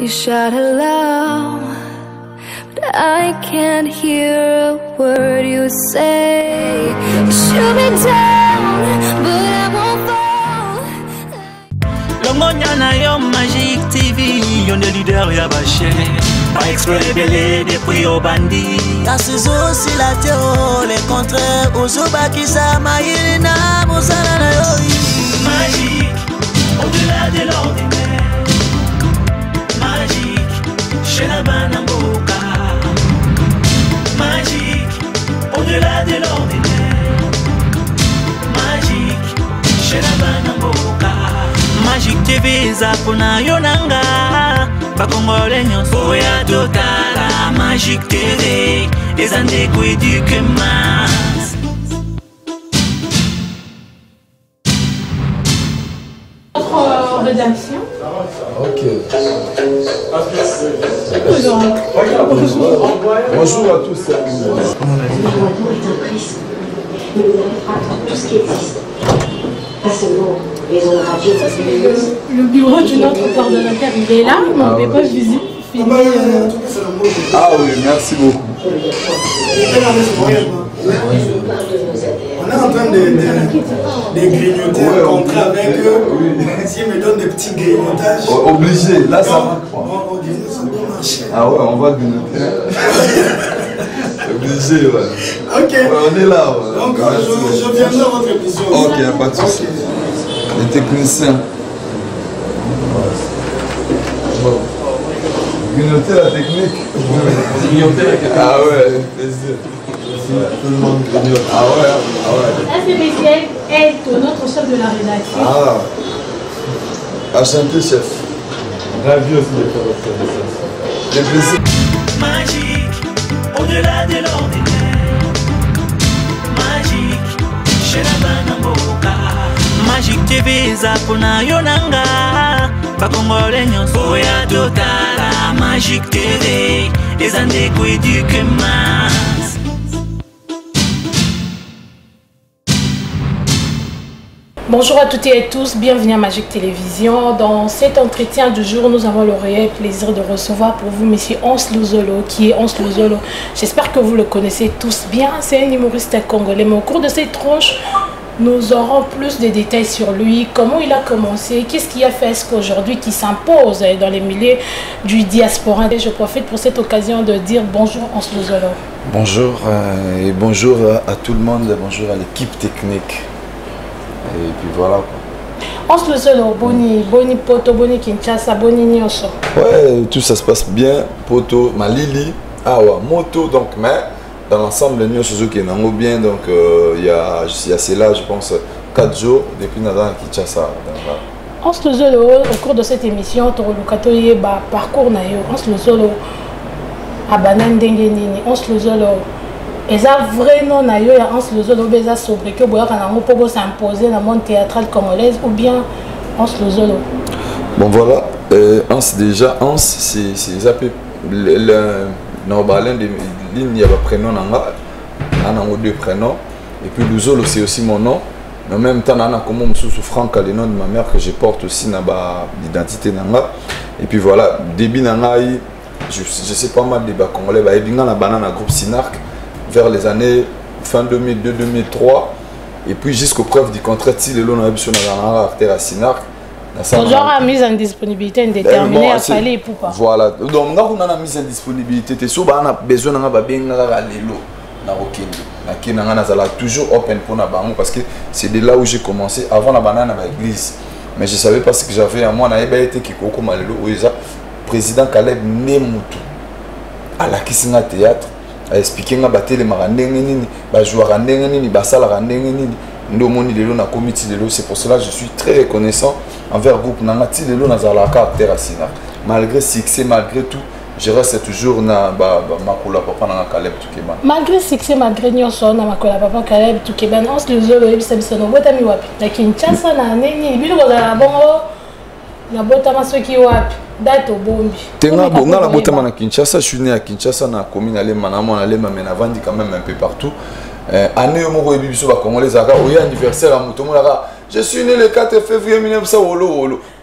You shout aloud, but I can't hear a word you say. You shoot me down, but I won't fall. Longonya na yo Magic TV, yon est leader ya baché. Pas exprès belé depuis au bandit. La saison si la théo, les contraires aux Obakisa, Maïna, Moussala na yo. Magique, au-delà de l'ordinaire. Magique, chez la Banamboka. Magique, au-delà de l'ordinaire. Magique, chez la Banamboka. Magic TV zapona yonanga bakongole nyonso ya totala. Magic TV ezandeko éduque masse. Notre rédaction. Ok. Bonjour à tous. Tout ce qui existe. Pas seulement les ondes radio. Ça, c'est le bureau du notre coordonnateur. Il est là, mais on ne peut pas visiter. Ah oui, merci beaucoup. On est en train de grignoter un contrat avec eux. S'ils me donnent des petits grignotages. Obligé, là ça va. Ah ouais, on va grignoter. Obligé, ouais. Ok. Ouais, on est là. Ouais. Donc, je viendrai à votre émission. Ok, pas de souci. Les techniciens. Grignoter la technique. Ah ouais, plaisir. Tout le monde grignote. Ah ouais, ah ouais. SBCL est notre chef de la rédaction. Ah, enchanté chef. Ravi aussi de faire votre service. Les plaisirs. Magique, au-delà de l'ordinaire. Magique, chez la Banamboka. Magic TV zapona yonanga bakongole nyonso ya totala. Magic TV ezandeko éduque masse. Bonjour à toutes et à tous, bienvenue à Magic Télévision. Dans cet entretien du jour, nous avons le réel plaisir de recevoir pour vous M. Hans Luzolo, qui est Hans Luzolo. J'espère que vous le connaissez tous bien, c'est un humoriste congolais. Mais au cours de cette tranche, nous aurons plus de détails sur lui, comment il a commencé, qu'est-ce qui a fait ce qu'aujourd'hui qui s'impose dans les milieux du diaspora. Et je profite pour cette occasion de dire bonjour Hans Luzolo. Bonjour et bonjour à tout le monde, bonjour à l'équipe technique. Et puis voilà. Hans Luzolo, boni poto, boni Kinshasa, boni nyonso. Ouais, tout ça se passe bien. Poto, Malili, Awa, Moto, donc, mais dans l'ensemble, nous sommes bien. Donc, il y a cela, je pense, 4 jours depuis Nadal Kinshasa. Hans Luzolo, au cours de cette émission, tu as parcours na yo. Hans Luzolo, Abanan Dengenini, Hans Luzolo. Et ça vrai nom na yo ya Hans Luzolo beza sobre que boya kana ngo pour s'imposer dans le monde théâtral congolais ou bien Hans Luzolo. Bon voilà, Hans déjà Hans c'est zappé le normalement de ligne y a pas prénom nanga, on a deux prénoms et puis Luzolo c'est aussi mon nom. Mais en même temps on a comme sous Franck le nom de ma mère que je porte aussi na ba l'identité nanga. Et puis voilà, début nanga je sais pas mal des ba congolais ba ebinga na banana groupe Sinark vers les années fin 2002-2003 et puis jusqu'aux preuves du contrat si le long a besoin d'un acteur à Sinark. Genre à mise en disponibilité indéterminée à Fali pour pas. Voilà, donc on a la mise en disponibilité. T'es sûr on a besoin d'un babin à l'élo na Okende. Na Kenya na zala toujours open pour na bango parce que c'est de là où j'ai commencé avant la banane à l'église. Mais je savais pas ce que j'avais à moi na été qui koko malelo oza président Caleb Nemutu à la Kisinga théâtre. A expliquer nga batele marandenge nini ba jouer ndenge nini ba sala ndenge nini ndo moni lelo na comité lelo. C'est pour cela que je suis très reconnaissant envers groupe nangati lelo na zala caractère asina malgré succès malgré tout je reste toujours na makula papa na Caleb Tukeba malgré succès malgré nyonso na makula papa Caleb Tukeba Hans Luzolo ebisa biso no botami wapi na Kinshasa na nini bino kozala bongo na botama soki wapi date bombi tenga bonga la botama na Kinshasa. Je suis né à Kinshasa na commune Alema na mona Alema mais na vandi quand même un peu partout année au moko ebibiso ba congolais aka oya anniversaire à mutomo la Je suis né le 4 février 1900.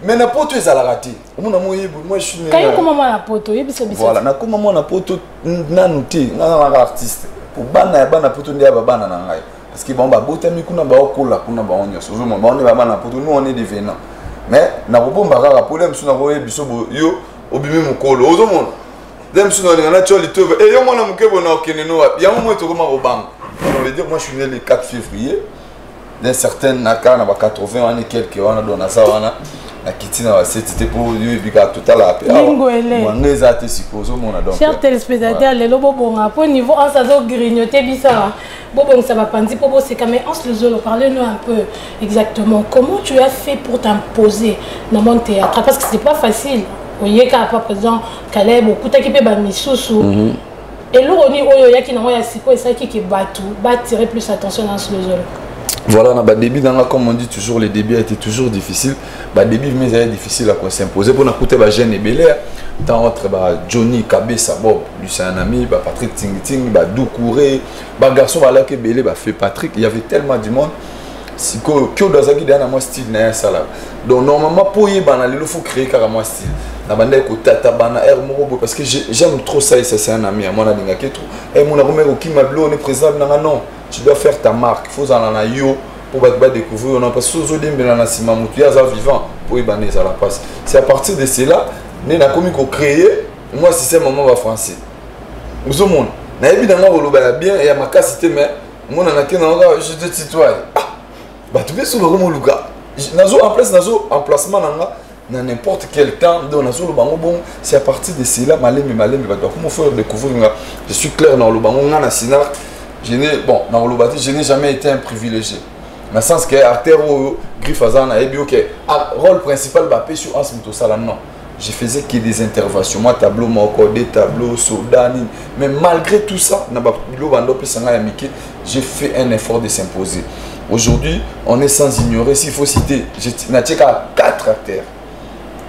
Mais na poto ezala raté. Moi je suis né. Quand comment moi na poto, voilà, na comment moi na poto nanuti, na artiste. Pour bana poto ndia bana na ngai. Parce que bon ba botami kuna ba okola kuna ba onyo. Sozo mo ba on est bana poto, nous on est des venants. Mais na robomba kaka problème sur na roye biso yo obimi mukolo. Ozo mon. Dem sur na ngana choli to. Et yo mona mukebo na okene no wapi. Ya mo to koma robang. On veut dire moi je suis né le 4 février. D'un certain naka na ba 80 ans et quelques on a donné ça on a la kitina c'était pour lui bika total à paix. Moi les athées suppose mon donc. Chers téléspectateurs, les lobo bon à point niveau en ça zo grignoter bisa. Bobo ça va pandi popo c'est quand même en se le parlez-nous un peu exactement comment tu as fait pour t'imposer dans mon théâtre parce que c'est pas facile. Oye ka pas présent Caleb okuta ki pe ba misusu. Et l'oroni oyo yaki na ya siko et ça qui batu va tirer plus attention dans ce jeu. Voilà, dans le début, comme on dit toujours, le début a été toujours difficile. Le début, mais c'est difficile à s'imposer. Pour nous écouter, Jeanne et Belair, tant autres, Johnny Kabessa, Bob, lui c'est un ami, Patrick Ting, Doucouré, garçon qui Belair, fait Patrick. Il y avait tellement de monde. Si que dans un guide, moi style n'est ça là. Donc normalement pour y banal, il faut créer carrément style. Na bande ko tata bana air morobo parce que j'aime trop ça et c'est un ami à moi na dinga ke trop. Et mon romero qui m'a on est présent non. Tu dois faire ta marque, il faut en avoir yo pour découvrir on parce que aujourd'hui ben na sima mutu ya vivant pour y baner ça la passe. C'est à partir de cela, né na komi ko créer moi si c'est maman va français. Vous au monde. Na évidemment oloba bien et à ma cité mais moi na ke na je te tutoie. Bah tu veux sur le romo luga. Nazo en place nazo emplacement dans n'importe quel temps donc nazo le bango bon c'est à partir de cela malé bah comment faire découvrir je suis clair dans le bango na sina je n'ai bon dans le bâti je n'ai jamais été un privilégié dans le sens que acteur ou griffe azana et bien OK rôle principal bah sur Ans Muto Sala non je faisais que des interventions moi tableau mon des tableaux soldani mais malgré tout ça na ba lo bando pesanga ya miki j'ai fait un effort de s'imposer. Aujourd'hui, on est sans ignorer, s'il faut citer, je n'ai qu'à 4 acteurs.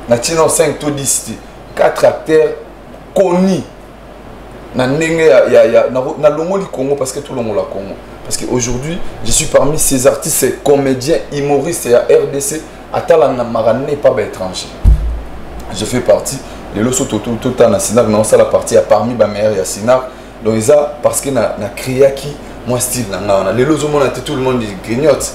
Je n'ai 5 ou 10. 4 acteurs connus. Je suis Congo parce que tout le monde l'a Congo. Parce qu'aujourd'hui, je suis parmi ces artistes, ces comédiens, humoristes et à RDC, à Talana Marane, pas étranger. Je fais partie de l'Osso Total National, non, ça la partie à parmi ma mère et à Sinar. Donc, ça parce que na créé qui moi style na les lots monde tout le monde grignote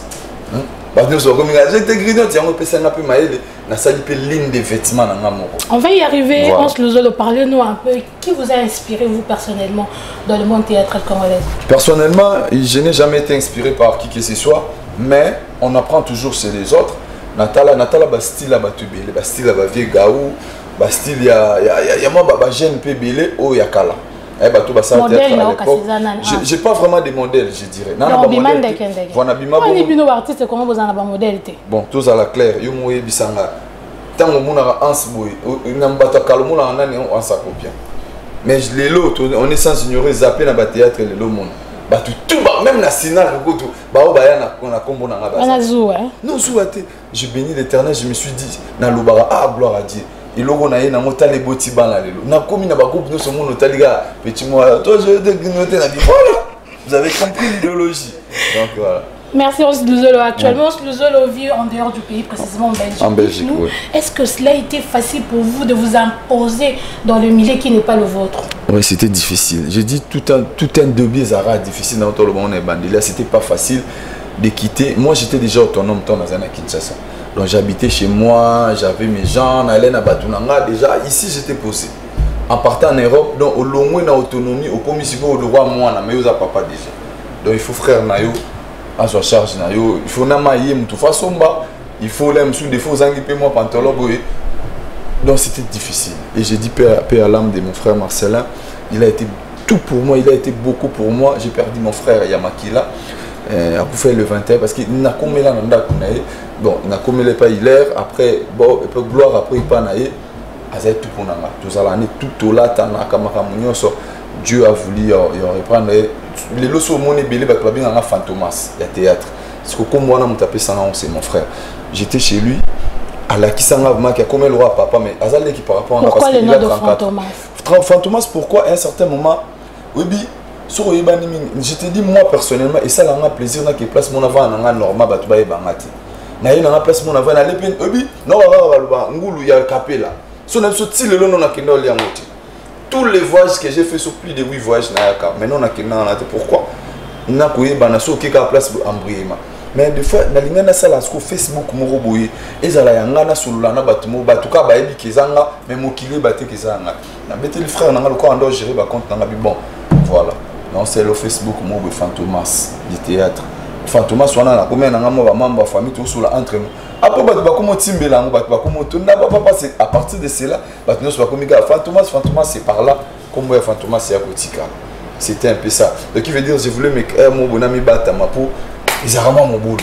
bah nous sommes comme j'étais grignote yango pesa na pe maele na sali pe ligne de vêtements na ngamo. On va y arriver voilà. On se le parlez-nous un peu qui vous a inspiré vous personnellement dans le monde théâtral congolais. Personnellement, je n'ai jamais été inspiré par qui que ce soit mais on apprend toujours chez les autres. Natala ba style ba tubele ba style ba vieux gaou ba style ya moi ba jeune pe belé o ya kala. J'ai pas vraiment de modèles, je dirais. Bon, tous à la claire, mais les lots, on est sans ignorer, zapper dans le théâtre, les lots monde. Même la Sina, je bénis l'Éternel, je me suis dit, ah, gloire à Dieu. Et là, on a eu un les botti ban là. On a commis dans groupe nous sommes notaliga petit moi. Toi je vais te noter la voilà. Vous avez compris l'idéologie. Donc voilà. Merci Ons Luzolo. Actuellement Ons Luzolo vit en dehors du pays, précisément en Belgique. En Belgique, oui. Est-ce que cela a été facile pour vous de vous imposer dans le milieu qui n'est pas le vôtre? Oui, c'était difficile. J'ai dit tout un début Zara difficile dans tout le monde est bandé. Là, c'était pas facile de quitter. Moi, j'étais déjà autonome dans un Kinshasa. Donc j'habitais chez moi, j'avais mes gens, j'allais à Batunanga. Déjà, ici j'étais posé. En partant en Europe, donc au long moins autonomie, au commissaire au droit moi, mais aux papa déjà. Donc il faut frère Nayo, à sa charge Nayo, il faut n'amayer de toute façon il faut les sous des faux anguipés moi pantalon boy. Donc c'était difficile. Et j'ai dit paix à l'âme de mon frère Marcelin, il a été tout pour moi, il a été beaucoup pour moi. J'ai perdu mon frère Yamakila. A fait le 21 parce qu'il n'a pas commis là bon il n'a commis pas hier après bon gloire après il pas naïe azay tout pour nanga tous à l'année tout au là tana kamaka munyoso Dieu a voulu reprendre les lots au monde belé ba bien en Fantomas il y a théâtre parce que comme moi on m'a tapé ça c'est mon frère j'étais chez lui à la qui s'en a qui a commis le roi papa mais azalé qui par rapport à pourquoi le nom de Fantomas pourquoi à un certain moment oui je te dis moi personnellement et ça a un plaisir dans que place mon avant normal na ye na place mon avant na lepen obi non ba ngulu ya kapela so na so ti lelo non akenda oli yangote tous les voyages que j'ai fait sur plus de 8 voyages na yaka maintenant na kenda na te pourquoi na koyeba na so kika place embriema mais des fois na linga na sala sur Facebook moko boye ezala yanga na solula na batumo batuka ba yebi kezanga mais mokile baté kezanga na beteli frère na nga ko ando gérer ba compte na bon voilà non c'est le Facebook moko Fantomas du théâtre Fantomas wana na combien na ngamo ba membre famille tout sur la entre nous après ba komo timbela ngo ba komo tunda ba passer à partir de cela ba nous ba komiga Fantomas c'est par là comme Fantomas c'est à Kotika c'était un peu ça donc qui veut dire je voulais me mon bonami bata ma pour ils ont vraiment mon boulot.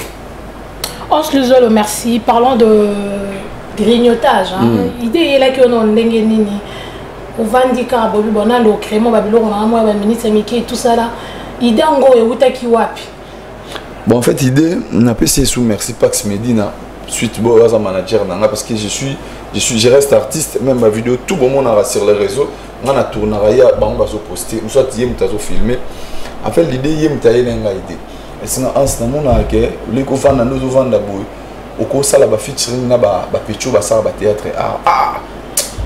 On se le dit merci parlons de grignotage idée est là que on ndenge nini au vandika bobu bonando crémo babilo on a moi ba ministre Miki tout ça là idée ngo e utaki wapi. Bon en fait idée n'a pas c'est sous merci Pax Medina suite bon as manager nanga parce que je reste artiste même ma vidéo tout bon monde sur les réseaux on a tourné ya bango bazo poster ou soit yem tazo filmer en fait l'idée yem taye nga idée et c'est en ce moment là que les co-fans nous vendent boy au ko sala ba featuring na ba pecho ba sala ba théâtre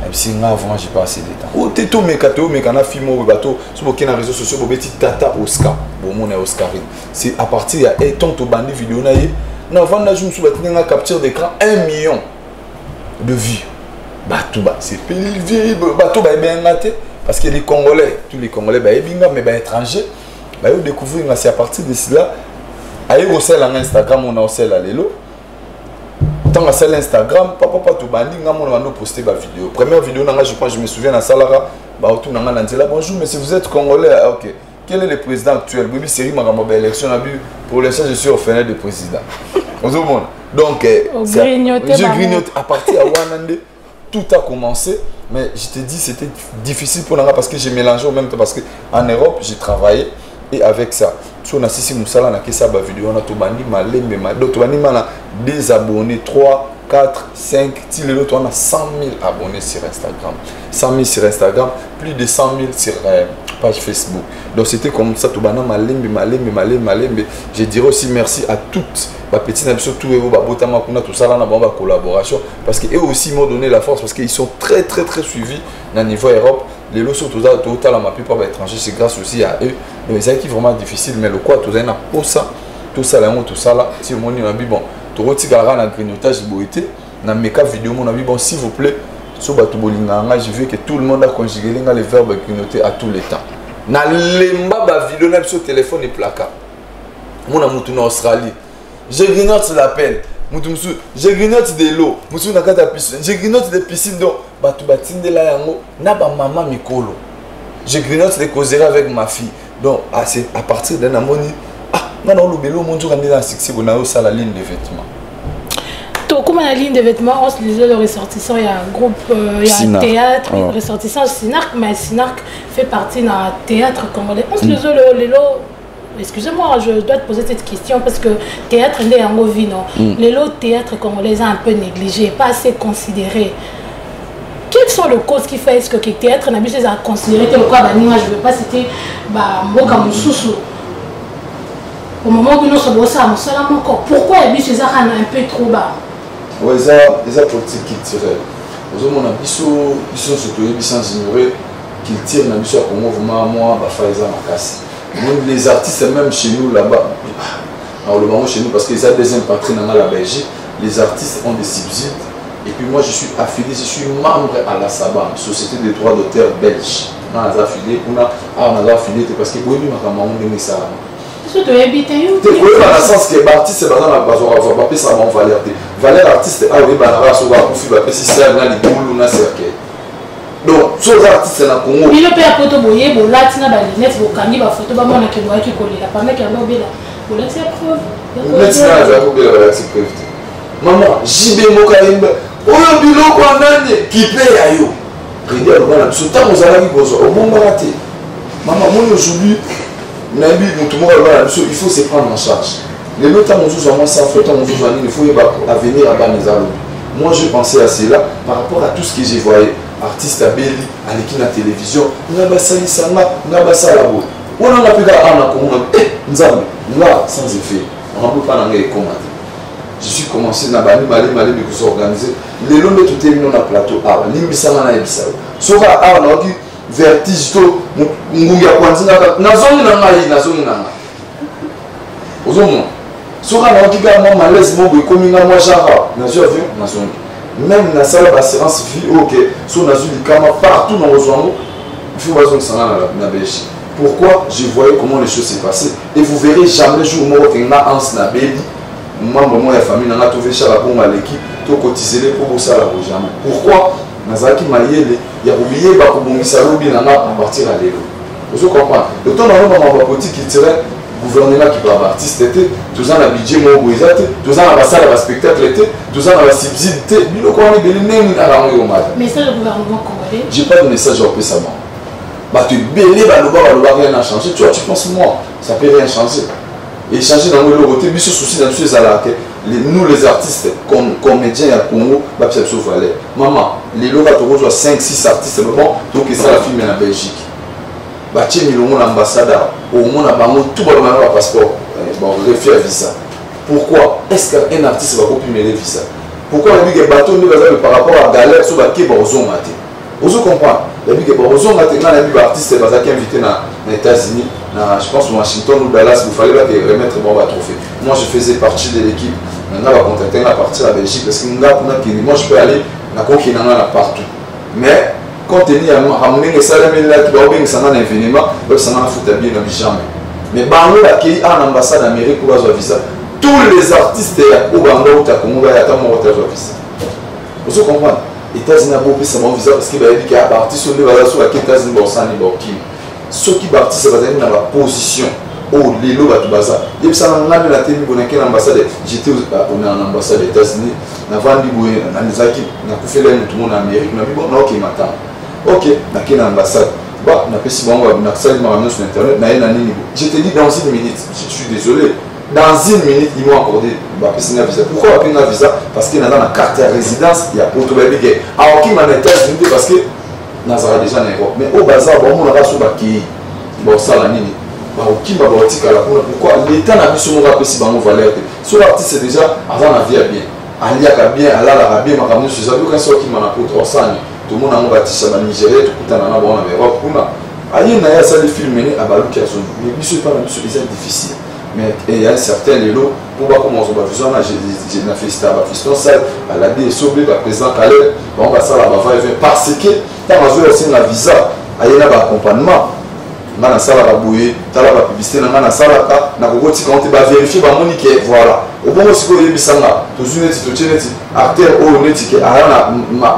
même si nga avant j'ai pas assez de temps o teto mekato mekana filmo bato sur les réseaux sociaux bo beti tata Oscar bon mon Oscarine c'est à partir ya et tant to bandi vidéo na ye na vendre jour sur batinga capture d'écran 1 million de vues bato ba c'est pélivier bato ba bien maté parce que les Congolais tous les Congolais ba ebinga mais ba étrangers ba yo découvrir c'est à partir de cela aïe au sel en Instagram on a au sel à l'élo tant à celle Instagram papa tout bandi ngamo na poster ba vidéo première vidéo nanga je crois je me souviens na salara ba tout nanga nanzela bonjour mais si vous êtes congolais OK quel est le président actuel Bibi série makambo ba élection na bu pour l'instant je suis au fenêtre de président donc je grignote à partir à Wanande tout a commencé mais je te dis c'était difficile pour nanga parce que j'ai mélangé au même temps parce que en Europe j'ai travaillé et avec ça si on a sisi musala na kesa ba vidéo on a to bandi malembe ma d'autres bandi mala des abonnés 3 4 5 ti le l'autre on a 100 000 abonnés sur Instagram 100 000 sur Instagram plus de 100 000 sur page Facebook donc c'était comme ça to bana malembe je dirais aussi merci à toutes ba petite nabso tout et ba botama kuna tout ça là na ba collaboration parce que eux aussi m'ont donné la force parce qu'ils sont très suivis na niveau Europe les lots tout à la plupart des étrangers c'est grâce aussi à eux donc c'est qui vraiment difficile mais le quoi tout ça pour ça tout ça là si mon a dit bon tout roti gara na grignotage boité na meka vidéo mon ami bon s'il vous plaît so batu bolinga je veux que tout le monde a conjugué les verbes grignoter à tous les temps na lemba ba vidéo na sur téléphone et placard mon amutu na Australie je grignote l'appel je grignote de l'eau mutu na kata piscine je grignote des piscines donc batu batindela yango na ba maman mikolo je grignote des causeries avec ma fille donc c'est à partir d'un amoni non le bélo mon jour on est dans succès on a aussi la ligne de vêtements tout comme la ligne de vêtements on se disait le ressortissant il y a un groupe il y a un théâtre ressortissant Sinarc mais Sinarc fait partie d'un théâtre congolais on se disait le excusez-moi, je dois te poser cette question parce que théâtre n'est en vie, non. Les lots théâtre congolais sont un peu négligés, pas assez considérés. Quelles sont les causes qui font que le théâtre n'a pas à considérer tel quoi je ne veux pas citer Mboka Moussousou. Au moment où nous sommes ça, pourquoi il y a un peu trop bas? Oui, ça politique culturelle. Nous avons un biseau, ils sont surtout sans ignorer qu'ils tirent un biseau à mouvement moi, Bafaïza Makassi. Les artistes même chez nous là-bas, alors le moment chez nous parce qu'ils ont des impacts dans la Belgique, les artistes ont des subsides et puis moi je suis affilié, je suis membre à la SABAM, Société des droits d'auteur belge. On a affilié, parce que oui, ma maman on ça. Tu dois habiter où? Tu vois dans le sens que l'artiste c'est dans la base on va pas ça mon valeur. Valeur artiste ah oui bah là sur va pour faire si ça dans les boules na cercle. Donc, sur les artistes dans le Congo. Il y a un photo boyé, bon là, tu as des lunettes, bon quand il va photo, bah moi on a qui doit qui coller là, pendant qu'il y a un bébé là. Bon là c'est preuve. Lunettes là, j'ai coupé la c'est preuve. Maman, JB Mokalimba, oyo biloko nani qui paye ayo. Crédit alors là, ce temps vous allez besoin au moment raté. Maman, moi aujourd'hui, nabi tout le monde là, il faut se prendre en charge. Les autres temps nous avons ça, fait temps nous avons il faut à venir à Banizalo. Moi je pensais à cela par rapport à tout ce que j'ai voyé. Artiste à Béli, à l'équipe de la télévision, on a bassé Sanga, on a bassé la boue. On a pu faire un accord, sans effet. On ne peut pas en commenter. je suis commencé à organiser. Les longs de tout est mis dans le plateau. Ah, l'imbissama na ibisa. Soka ah na oki vertige to ngungi ya kwanzinga nazongi na ngai. Ozomo. Soka na oki ga moi malaise mo boy kominga moi genre. Nazio avion nazongi. Même na salle d'assurance vie OK. So nazu likama partout dans Ozongo. Il faut bazongi sana na Belgique. Pourquoi je voyais comment les choses s'est passées et vous verrez jamais jour mort tenga ans na baby. Membre de la famille n'a trouvé Chalabon à l'équipe, tout cotiser pour ça la jamais. Pourquoi Nazaki Mayele, il y a oublié Bakobongisalobi à partir à l'élo. Vous comprenez? Le temps dans le politique qui tirait gouvernement qui parle artiste, tous ans la budget mobilisé, tous ans la salle à spectacle, tous ans la subsidité, mais le coin de l'ennemi à la rue au mat. Mais ça, le gouvernement congolais. J'ai pas de message au récemment. Bah tu belé, rien n'a changé. Tu vois, tu penses moi, ça peut rien changer. Et changer dans le côté, mais ce souci dans ces alaks, nous les artistes, comédiens à Congo, bah c'est absolument valeur. Maman, les lots à Togo, 5-6 artistes, bon, donc c'est la film en Belgique. Bah tiens, il y a un ambassadeur, au moins à Bango, tout le monde a un passeport, bon, refait visa. Pourquoi est-ce qu'un artiste va copier les visas? Pourquoi il y a des bateaux par rapport à Galère sur la quai Barzon Maté? Vous comprenez? Il y a des Barzon Maté, il y a des artistes qui sont invités aux États-Unis. Je pense à Washington ou Dallas, il fallait remettre bon trophée. Moi, je faisais partie de l'équipe. On a contacté la partie de la Belgique parce que moi, je peux aller partout. Mais quand on est ramené les salaires, il y a un événement, ça n'a pas bien jamais. Mais Bango a un ambassade d'Amérique pour avoir visa. Tous les artistes au Bango ou Congo, ils ont un visa. Vous comprenez? Les États-Unis ont un visa parce qu'il y a un parti sur les bases sur la États-Unis, ceux qui participent dans la position où les lots sont basés. Et ça, on a la télé, on a l'ambassade. J'étais en ambassade des États-Unis, on a vendu, on a fait tout le monde en Amérique, on a dit, bon, ok, maintenant. Ok, on a l'ambassade. On a fait si bon, on a accès sur Internet, j'étais dit dans une minute, je suis désolé, dans une minute, ils m'ont accordé un visa. Pourquoi un visa? Parce qu'il y a dans la carte de résidence, il y a pour tout le monde. Alors, qui m'a été parce que Nazara déjà en Europe. Mais au bazar, on a reçu qui bon ça la nini. Qui m'a bâti à la pourquoi l'État n'a pas su nous rappeler si bon valeur. Sur l'artiste c'est déjà avant la vie à bien. Aliaka bien, Alala bien, m'a ramené sur ça. Aucun sort qui m'a apporté au sang. Tout le monde a un bâti ça en Nigeria, tout le monde a bon en Europe. On a. Aïe n'a ça des films menés à Balou qui a son. Mais bien sûr pas la mission c'est difficile. Mais il y a un certain lélo pour voir comment on va faire ça. J'ai fait ça, ça, à la D, sauvé par le président Calais. On va ça là-bas, parce que quand on a aussi un visa, il y a un accompagnement. On a ça là-bas, on a la publicité, on a ça là-bas, on a vérifié, voilà. Au bon moment où il y a des gens, tous les acteurs, on a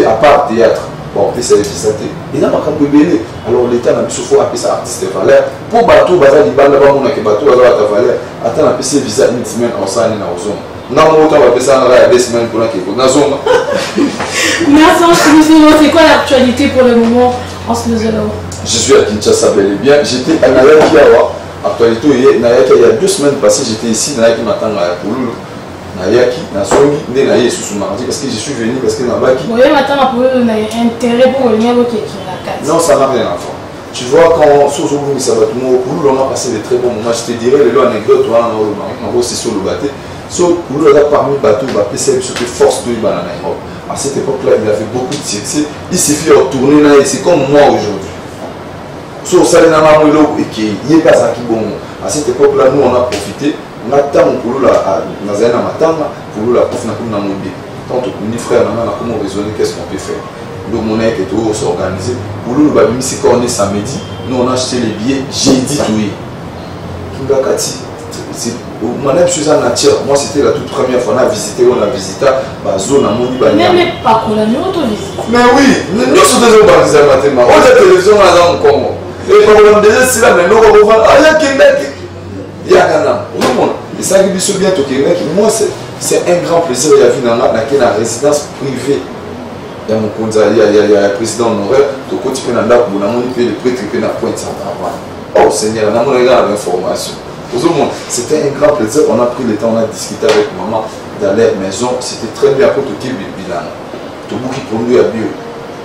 à part théâtre. Bon, c'est les visiter. Il n'a pas qu'à bébé. Alors l'État n'a plus souvent appelé ça artiste de valeur. Pour bateau, bazar di bande là-bas, on a que bateau bazar de valeur. Attends, on a appelé visa une semaine en salle dans la zone. Non, on va appeler ça dans la 2 semaines pour la Kiko. Dans la zone. Merci, c'est quoi l'actualité pour le moment en ce moment? Je suis à Kinshasa bel et bien. J'étais à Nayaki Awa. Actualité, il y a 2 semaines passées, j'étais ici dans Nayaki Matanga à Pouloulou. Nayaki, Nasongi, Naye sous mardi parce que je suis venu parce que Nabaki. Oui, maintenant, on a intérêt pour venir au Kékina. Non, ça n'a rien à voir. Tu vois, quand Souzou ça va tout le monde, on a passé de très bons moments. Je te dirais, les anecdotes, on a aussi sur le bateau. So, on a parmi les bateaux, on a passé sur les forces de Ibanana. À cette époque-là, il avait beaucoup de succès. Il suffit de retourner là et c'est comme moi aujourd'hui. So, ça, il y a un qui n'est pas ça qui bon. À cette époque-là, nous, on a profité. On a tant pour la Nazana Matanga, pour la prof n'a pas de tant que frère n'a comment raisonner qu'est-ce qu'on peut faire. Donc mon équipe est tout s'organiser. Pour nous, c'est quand on est samedi, nous on a acheté les billets jeudi tout yi. Kingakati, c'est madame Suzanne Nature. Moi c'était la toute première fois on a visité la zone à Moni Bania. Mais pas qu'on a nous auto-visite. Mais oui, nous sommes des organisés matin. On a la télévision là dans le Congo. Et quand on a déjà c'est là mais nous on va ah ya Kingaki. Et ça qui est bien, moi c'est un grand plaisir de vivre dans la résidence privée. Il y a un président honoraire, le prêtre qui est pointe. Oh Seigneur, on a l'information. C'était un grand plaisir, on a pris le temps, on a discuté avec maman dans leur maison. C'était très bien pour tout le bilan. Tout le monde qui pour nous est bio.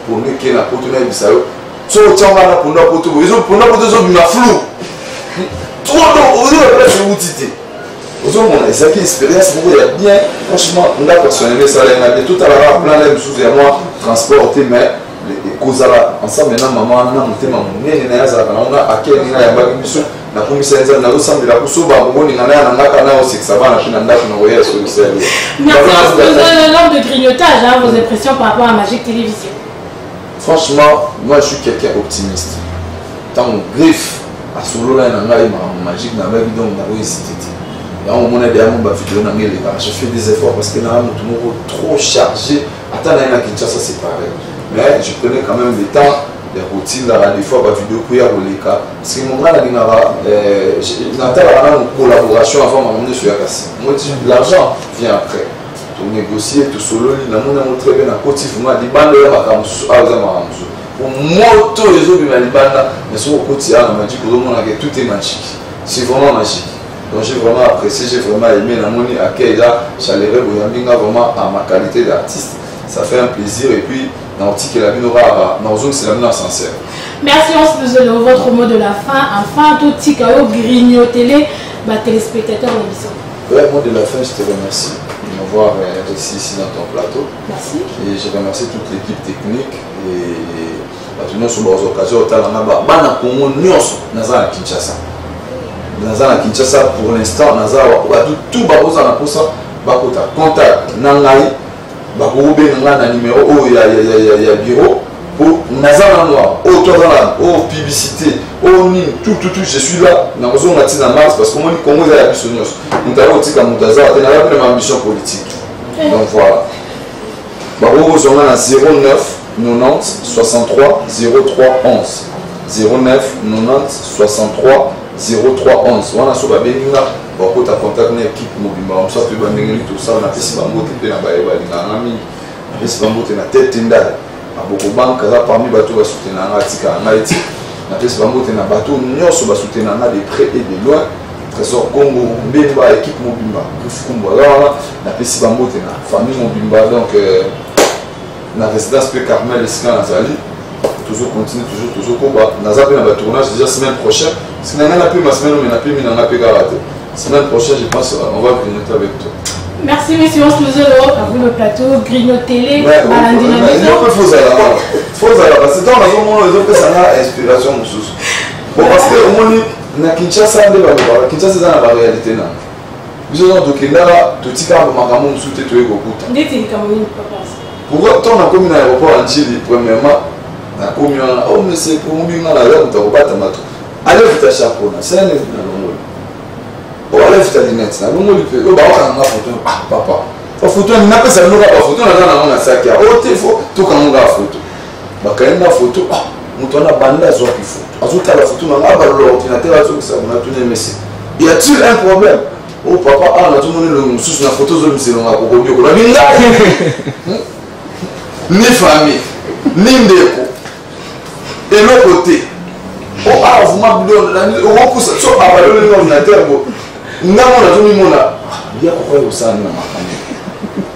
Pour nous qui est la porte de la Bissau. Tout le monde pour nous, pour nous, pour nous, flou. Trop long, on est là, je vous dis. ozomona ezalaki expérience moko ya bien franchement nga personnellement esalenga bien tout alaka plan la mosusu ya mwa transport te mais ekozala ensemble na mama wana na motema monene na ye azalaka naona akelinga yambaki biso nakomisa nzambe nazosambela kosoba moninga na ya na ngaka na osekisa bana mpe na ndako na koya solution. Merci l'homme de grignotage, hein, vos impressions par rapport à Magic Télévision. Franchement, moi je suis quelqu'un optimiste. Tant mon griffe à solo là na ngai magique na ba bidon na hésité. Là on m'a dit à mon vidéo na ngeli là, je fais des efforts parce que là mon tout trop chargé. Attends là Kinshasa c'est pareil. Mais je prenais quand même le temps de routine là des fois ba vidéo pour y aller ka. Parce que mon gars là n'attend une collaboration avant de m'amener sur Yakasi. Moi l'argent vient après. Tout négocier tout solo na mon très bien à côté moi di bande ya makamusu aza makamusu. Pour moto les autres libanda mais sur côté là m'a dit que tout est magique. C'est vraiment magique. Donc j'ai vraiment apprécié, j'ai vraiment aimé la moni accueil là, chaleureux boyambinga vraiment à ma qualité d'artiste. Ça fait un plaisir et puis dans l'optique la vie aura dans zone c'est la vie sincère. Merci on votre mot de la fin. Enfin tout tic à grignoter les téléspectateurs de l'émission. Ouais, mot de la fin, je te remercie de m'avoir reçu ici dans ton plateau. Merci. Et je remercie toute l'équipe technique et tout le monde sur les occasions bana Congo nyonso naza na Kinshasa. Naza na Kinshasa pour l'instant naza tout bakoza na posa bakota contact na ngai bakobe na numéro ya bureau pour naza na noir au publicité au ni tout je suis là na kozo ngati na mars parce que moi Congo za ya biso nyonso mutaro tika mutaza na la même ambition politique. Donc voilà. Bako zonga na 09 90 63 03 11 09 90 63 03 11 wana so babenga bakota contact na équipe mobimba on soit ba ndengeli tout ça na pesi bango te na baye balinga ngami na pesi bango te na tête ndala aboko banka za parmi bato ba soutenir nga tika ngaiti na pesi bango te na bato nyonso ba soutenir nga de près et de loin Trésor Congo mbemba équipe mobimba kufukumba wana na pesi bango te na famille mobimba donc na résidence P Carmel Escan Nazali toujours continue toujours combat naza pe na ba tournage déjà semaine prochaine si na na pe ma semaine mais na pe mina na pe karaté semaine prochaine je pense on va grignoter avec toi. Merci messieurs on se à vous le plateau grignoter les balandina il faut ça parce que dans la zone les autres ça na inspiration mususu bon parce que au moins na Kinshasa nde ba Kinshasa za na ba réalité na biso na dokendala totika ba makambo mususu te to ekokuta ndeti likamoni papa. Pourquoi ton a commis l'aéroport en Chili, premièrement, na commis oh mais c'est pour moi na la route au batamato. Allez vite à chapeau, c'est un événement na longo. Oh allez vite à lunette, na longo lipe. Oh ba wana photo. Ah papa. Fa photo ni na pesa noka ba photo na saki. Oh te fo to kanga photo. Ba kaenda photo. Ah mutu ana banda zo ki photo. Azuta la photo na ba l'ordinateur azo ça na tune messi. Y a-t-il un problème? Oh papa ah na tout monde le mususu na photo zo miselo na kokobio ko na binga. Ni famille, ni ndeko. Et l'autre côté, oh ah vous m'avez donné, on pousse sur à valeur de l'ordinateur. N'a mon ami mona. Il y a quoi au sein de ma famille.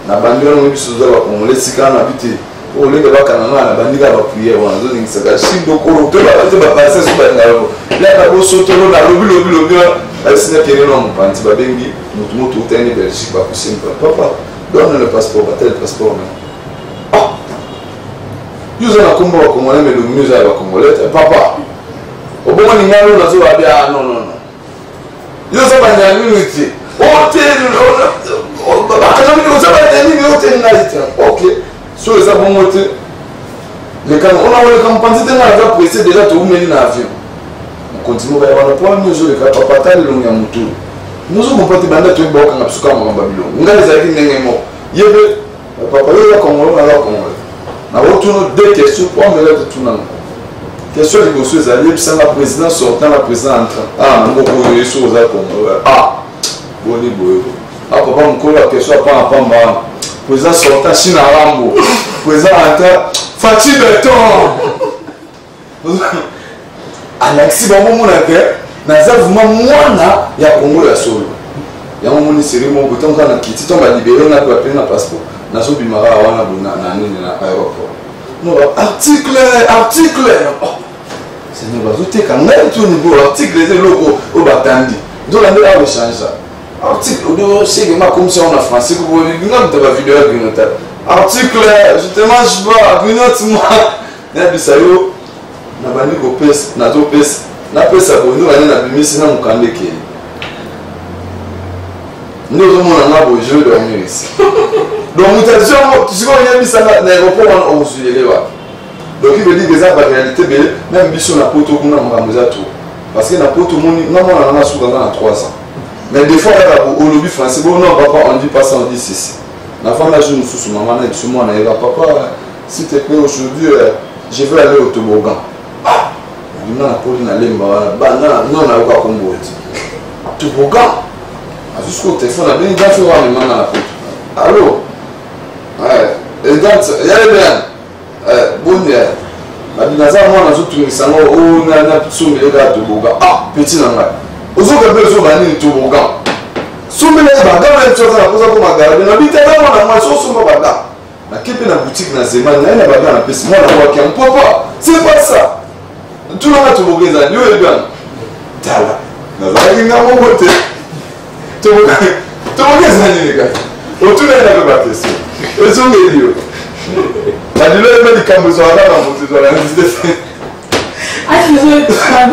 Na bandion on biso za ko le sika na biti. O le ba kana na bandika ba prier wana zo ni saka shindo ko to ba passer sur ba ngalo. La ba bo soto lo na lobi asina kene no mpanti ba bengi mutu utende Belgique ba kusimba. Papa, donne le passeport, tel passeport. Nous avons un combat congolais, mais nous avons un congolais. Papa, au bon moment, nous avons un non. Nous avons un minute. Ok. Sur les abonnés, on a le campagne de pressé déjà tout le monde dans l'avion. On continue à avoir le point, nous jouons le papa, tel le monde nous avons pas de bande de bois quand nous sommes en Babylone. Nous avons des amis qui sont papa, il y a Congolais, na retourne deux questions pour me mettre tout dans question de monsieur Zali puis la présidence sortant la présidente entrant ah mon beau yeso za comme ah boni boyo ah papa mon cola question pas pamba président sortant China Rambo président entrant Fatih Beton Alexis ba mo na ke na za vraiment mwana ya Congo ya solo ya mo ni série mo boton kana kiti to ba libérer na papier na passeport na so bimara wana na nini na aéroport no article c'est ne va tout quand même tout niveau article les locaux au batandi donc on va changer article c'est que ma comme ça en français que vous voulez pas de vidéo grignoter article je te mange pas grignote moi na bisayo na bani ko pesa na to pesa na pesa bono na bimisi na mukande ke nous avons un beau jeu de dormir ici. Donc, nous avons tu sais qu'on y a mis ça dans l'aéroport, on se dit là. Donc, il veut dire que ça, en réalité, même si on a pas tout le monde, on a tout. Parce que n'a pas tout le monde, non, on a souvent dans 3 ans. Mais des fois, au lobby français, bon, non, papa, on dit pas ça, on dit ceci. La femme là, je me suis maman, elle dit, moi, on a papa, s'il te plaît, aujourd'hui, je veux aller au toboggan. Ah! Non, la police n'a pas non, on n'a pas comme vous. Toboggan? Jusqu'au téléphone, on a bien fait voir les mains dans la porte. Allô? Ouais. Et donc, il y a les biens. Bon, il y a. La binaza, moi, on a tout mis ça. On a tout mis le gars de Toboggan. Ah, petit nangai. Aux autres, ils ont gagné le Toboggan. Soumé les bagarres, on a tout ça, on a comme un gars. On a mis tellement de mal, on a bagarre. On a quitté la boutique dans Zeman, on a bagarre dans la piste. Moi, on a voir qu'il y a un papa. C'est pas ça. Tout le monde a Toboggan, ils ont dit, bien. Tala. On a mon côté. Tout le monde est là. Autour de la bâtisse. Ils sont milieu. La douleur est médicale, mais ils sont là dans mon téléphone. Ah, tu veux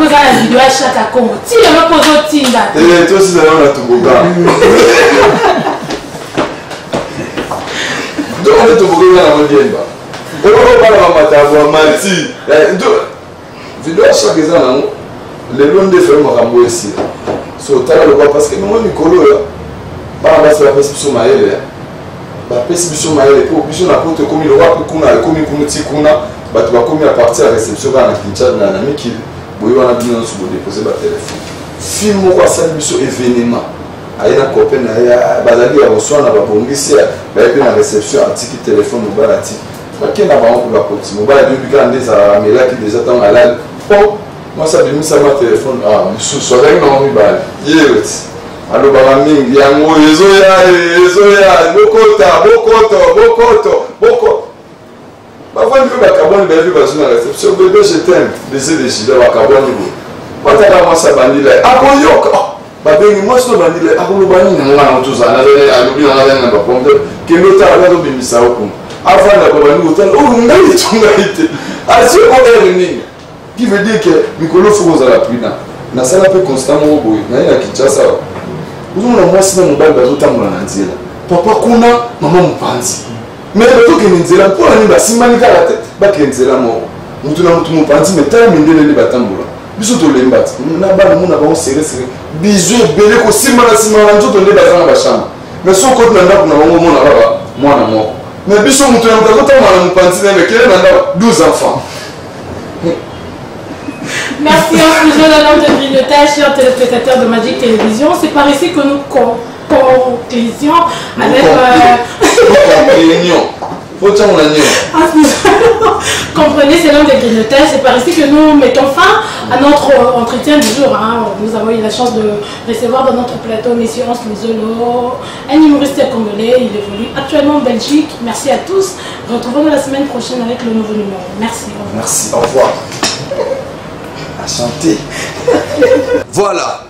la vidéo à chaque Congo. Si on a posé au Tinda. Et toi aussi, ça va dans Toboggan. Donc, on est Toboggan dans la Modiemba. On va pas la matin, Mati. Vidéo à chaque exemple, les longs de faire Marambo ici. So, parce que nous, Nicolo, on va faire la perception maëlle. La perception maëlle, pour que nous apporte comme il aura pour qu'on a commis pour nous tikuna, bah tu vas commis à partir de la réception dans la Kinshasa, dans la Nami qui, bon, il va bien nous déposer le téléphone. Film ou ça, mission événement. Aïe, la copine, bazali a reçu un abonnement ici, bah il y a une réception, un ticket téléphone ou balati. Bah qui n'a pas encore la continuer. Bah depuis quand des améla qui déjà dans la lalle. Oh. Moi, ça me dit mon téléphone. Ah, mais je suis avec mon mobile. Alors, il y a un réseau, beaucoup. Parfois, il faut que carbone bébé parce que la réception bébé, je t'aime. Baiser des gilets, à carbone. Quand tu as commencé à bannir, ah, bon, yok. Bah, ben, moi, je suis bannir, ah, bon, le bannir, on a tout ça. On a l'oublié, on a rien à prendre. Que l'autre a l'air de bien ça au coup. Avant de bannir l'hôtel, oh, on a été, on a été. Ah, c'est quoi, elle qui veut dire que Mikolo faut à la prina. Na sala pe constamment au boy. Na ina Kinshasa. Vous on a moi sina mobile bazo tamula na nzela. Papa kuna mama mpanzi. Mais bato ke nzela pour ani ba simani ka la tête ba ke nzela mo. Mutu na mutu mpanzi mais tala mindele ni batambula. Biso to lembati. Na ba mu na ba serré. Bizu ebele ko simana nzoto nde bazanga ba chamba. Mais son côté na ndako na bango mona baba mwana moko. Mais biso mutu na mutu tamula na mpanzi na kele na ndako 12 enfants. Merci en fusion de l'homme de grignotage, chers téléspectateurs de Magic Télévision. C'est par ici que nous conclusions avec... Comprenez, c'est l'homme de grignotage. C'est par ici que nous mettons fin à notre entretien du jour. Hein. Nous avons eu la chance de recevoir dans notre plateau M. Hans Luzolo, un humoriste congolais. Il évolue actuellement en Belgique. Merci à tous. Retrouvons-nous la semaine prochaine avec le nouveau numéro. Merci. Au revoir. Merci. Au revoir. Chanter. Voilà.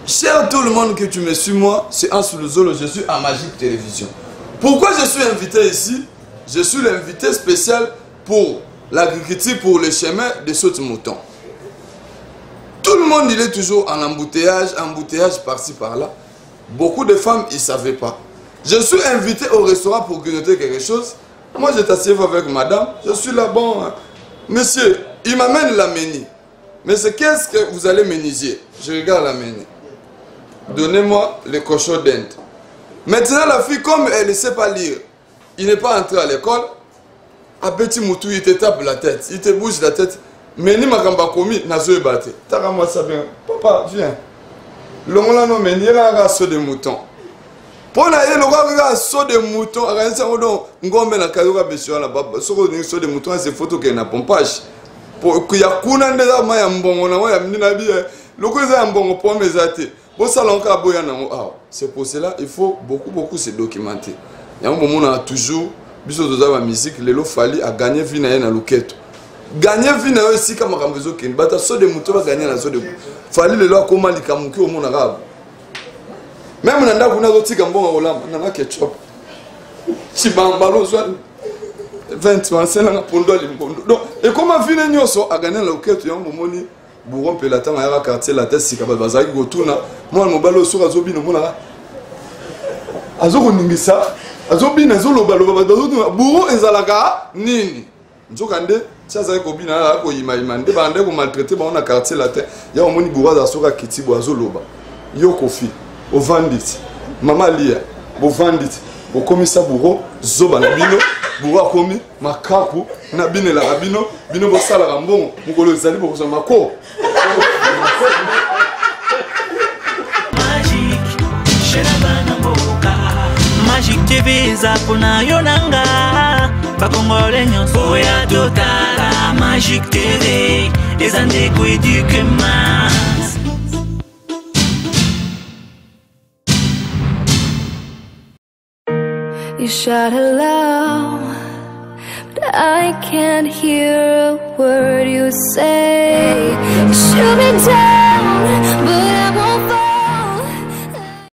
Cher tout le monde que tu me suis, moi, c'est Hans Luzolo, je suis à Magic Télévision. Pourquoi je suis invité ici? Je suis l'invité spécial pour l'agriculture, pour le chemin de saute-mouton. Tout le monde, il est toujours en embouteillage par-ci, par-là. Beaucoup de femmes, ils ne savaient pas. Je suis invité au restaurant pour grignoter quelque chose. Moi, je t'assieds avec madame. Je suis là, bon, hein. Monsieur, il m'amène la menu. Mais c'est qu'est-ce que vous allez méniser? Je regarde la menu. Donnez-moi le cochon d'Inde. Maintenant, la fille, comme elle ne sait pas lire, il n'est pas entré à l'école. À petit moutou, il te tape la tête, il te bouge la tête. Meni makamba komi, nazo ebate. Tarama ça bien. Papa, viens. Le monde non meni, il a un saut de mouton. Pour la il a un saut de mouton. Regardez ça, ngombe na kayoka besio la baba. Soko ni saut de mouton, c'est photo qui est na pompage. Pour qu'il y a kuna ndeza maya mbongo na ya mnina biye. Loko za mbongo pomme ezate. Bon salon ka boya na ah. C'est pour cela il faut beaucoup se documenter. Ya moment on a toujours biso toza ba musique lelo fali a gagner vie na na luketo. Gagner vie na aussi kama kambezo ken bata so de mouton va gagner na so de fali lelo akoma likamuki au mona rab. même nanda kuna zotika mbonga kolamba nanga ketchup chibambalo zwa 20 wansela nga pondo limbondo donc et comment vine nyoso agana la oketo yango moni bourron pelata nga ya quartier la tête sika bazaki gotuna moi mobalo soka zobino mona azokoningisa azobina azolobaloba bazotuna bourron ezalaka nini nzokande chaza ko bina ko yimayima nde bande ko maltraiter ba on a quartier la tête ya omoni bourron za soka kitibo azoloba yo kofi au vandit mama lia bo vandit bo komisa bourron zoba na bino bourron akomi makapu na bine la bino bino bo sala ka mbongo mukolo ezali bo ko mako Magic TV zapona yonanga bakongole nyonso ya totala Magic TV ezande ko éduquer masse. You shout aloud, but I can't hear a word you say. Shoot me down.